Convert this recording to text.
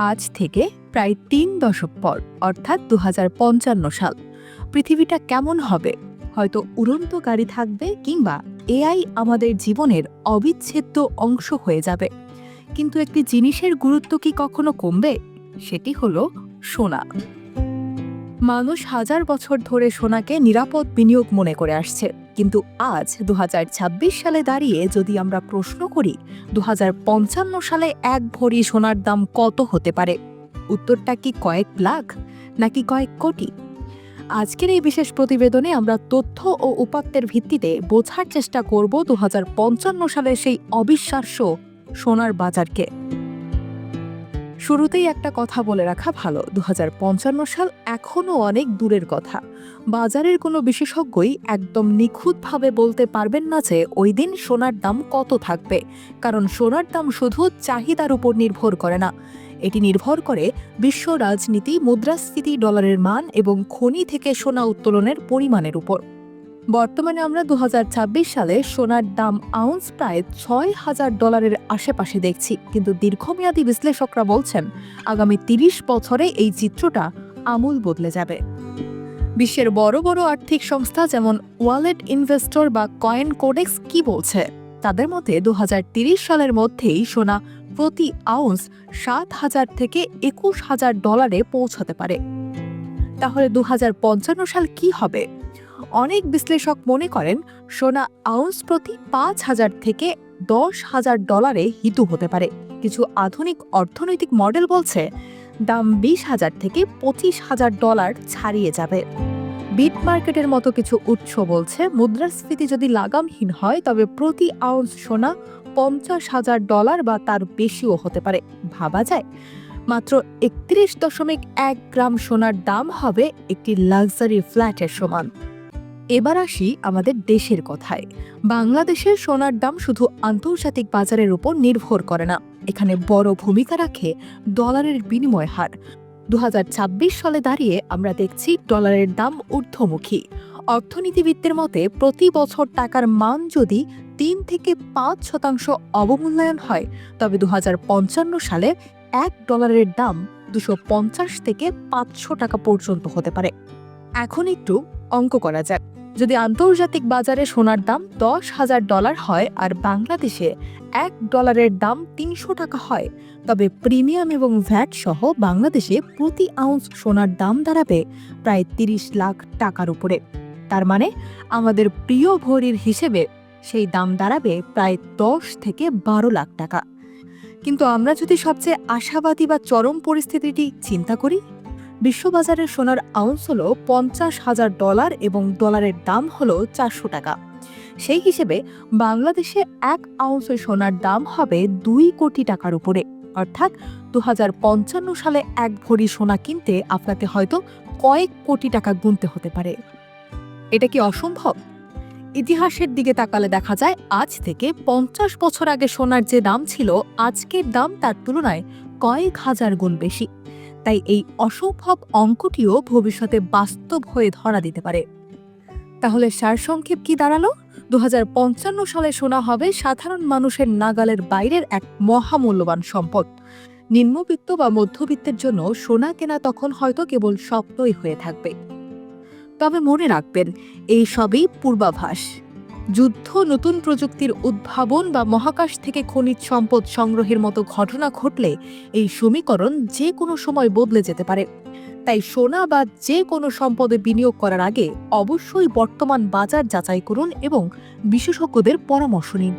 আজ থেকে প্রায় ৩ দশক পর অর্থাৎ ২০৫৫ সাল পৃথিবীটা কেমন হবে? হয়তো উড়ন্ত গাড়ি থাকবে কিংবা এআই আমাদের জীবনের অবিচ্ছেদ্য অংশ হয়ে যাবে। কিন্তু একটি জিনিসের গুরুত্ব কি কখনো কমবে? সেটি হলো সোনা। মানুষ হাজার বছর ধরে সোনাকে নিরাপদ বিনিয়োগ মনে করে আসছে, কিন্তু আজ ২০২৬ সালে দাঁড়িয়ে যদি আমরা প্রশ্ন করি ২০৫৫ সালে এক ভরি সোনার দাম কত হতে পারে, উত্তরটা কি কয়েক লাখ নাকি কয়েক কোটি? আজকের এই বিশেষ প্রতিবেদনে আমরা তথ্য ও উপাত্তের ভিত্তিতে বোঝার চেষ্টা করব ২০৫৫ সালের সেই অবিশ্বাস্য সোনার বাজারকে। শুরুতেই একটা কথা বলে রাখা ভালো, ২০৫৫ সাল এখনও অনেক দূরের কথা। বাজারের কোনো বিশেষজ্ঞই একদম নিখুঁতভাবে বলতে পারবেন না যে ওই দিন সোনার দাম কত থাকবে, কারণ সোনার দাম শুধু চাহিদার উপর নির্ভর করে না, এটি নির্ভর করে বিশ্ব রাজনীতি, মুদ্রাস্ফীতি, ডলারের মান এবং খনি থেকে সোনা উত্তোলনের পরিমাণের উপর। বর্তমানে আমরা ২০২৬ সালে সোনার দাম আউন্স প্রায় $৬,০০০ আশেপাশে দেখছি, কিন্তু দীর্ঘমেয়াদী বিশ্লেষকরা বলছেন আগামী ৩০ বছরে এই চিত্রটা আমূল বদলে যাবে। বিশ্বের বড় বড় আর্থিক সংস্থা যেমন ওয়ালেট ইনভেস্টর বা কয়েন কোডেক্স কি বলছে? তাদের মতে ২০৩০ সালের মধ্যেই সোনা প্রতি আউন্স $৭,০০০ থেকে $২১,০০০ পৌঁছাতে পারে। তাহলে ২০৫৫ সাল কি হবে? অনেক বিশ্লেষক মনে করেন সোনা আউন্স প্রতি $৫,০০০ থেকে $১০,০০০ হিতু হতে পারে। কিছু আধুনিক অর্থনৈতিক মডেল বলছে দাম $২০,০০০ থেকে $২৫,০০০ ছাড়িয়ে যাবে। বিট মার্কেটের মতো কিছু উৎস বলছে মুদ্রাস্ফীতি যদি লাগামহীন হয় তবে প্রতি আউন্স সোনা $৫০,০০০ বা তার বেশিও হতে পারে। ভাবা যায়, মাত্র ৩১.১ গ্রাম সোনার দাম হবে একটি লাক্সারি ফ্ল্যাটের সমান। এবার আসি আমাদের দেশের কথায়। বাংলাদেশের সোনার দাম শুধু আন্তর্জাতিক বাজারের উপর নির্ভর করে না, এখানে বড় ভূমিকা রাখে ডলারের বিনিময় হার। ২০২৬ সালে দাঁড়িয়ে আমরা দেখছি ডলারের দাম ঊর্ধ্বমুখী। অর্থনীতিবিদদের মতে প্রতি বছর টাকার মান যদি ৩ থেকে ৫% অবমূল্যায়ন হয় তবে ২০৫৫ সালে $১ দাম $২৫০ থেকে $৫০০ পর্যন্ত হতে পারে। এখন একটু অঙ্ক করা যাক। যদি আন্তর্জাতিক বাজারে সোনার দাম $১০,০০০ হয় আর বাংলাদেশে $1 দাম $৩০০ হয়, তবে প্রিমিয়াম এবং ভ্যাট সহ বাংলাদেশে প্রতি আউন্স সোনার দাম দাঁড়াবে প্রায় ৩০ লাখ টাকার উপরে। তার মানে আমাদের প্রিয় ভরির হিসেবে সেই দাম দাঁড়াবে প্রায় ১০ থেকে ১২ লাখ টাকা। কিন্তু আমরা যদি সবচেয়ে আশাবাদী বা চরম পরিস্থিতিটি চিন্তা করি, বিশ্ববাজারের সোনার আউন্স হলো $৫০,০০০ এবং ডলারের দাম হলো $৪০০। সেই হিসেবে বাংলাদেশে ১ আউন্স সোনার দাম হবে ২ কোটি টাকার উপরে। অর্থাৎ ২০৫৫ সালে ১ ভরি সোনা কিনতে আপনাকে হয়তো কয়েক কোটি টাকা গুনতে হতে পারে। এটা কি অসম্ভব? ইতিহাসের দিকে তাকালে দেখা যায় আজ থেকে ৫০ বছর আগে সোনার যে দাম ছিল আজকের দাম তার তুলনায় কয়েক হাজার গুণ বেশি। তাই এই অসম্ভব অঙ্কটিও ভবিষ্যতে বাস্তব হয়ে ধরা দিতে পারে। তাহলে সারসংক্ষেপ কি দাঁড়ালো? ২০৫৫ সালে সোনা হবে সাধারণ মানুষের নাগালের বাইরের এক মহামূল্যবান সম্পদ। নিম্নবিত্ত বা মধ্যবিত্তের জন্য সোনা কেনা তখন হয়তো কেবল স্বপ্নই হয়ে থাকবে। তবে মনে রাখবেন, এই সবই পূর্বাভাস। যুদ্ধ, নতুন প্রযুক্তির উদ্ভাবন বা মহাকাশ থেকে খনিজ সম্পদ সংগ্রহের মতো ঘটনা ঘটলে এই সমীকরণ যে কোনো সময় বদলে যেতে পারে। তাই সোনা বা যে কোনো সম্পদে বিনিয়োগ করার আগে অবশ্যই বর্তমান বাজার যাচাই করুন এবং বিশেষজ্ঞদের পরামর্শ নিন।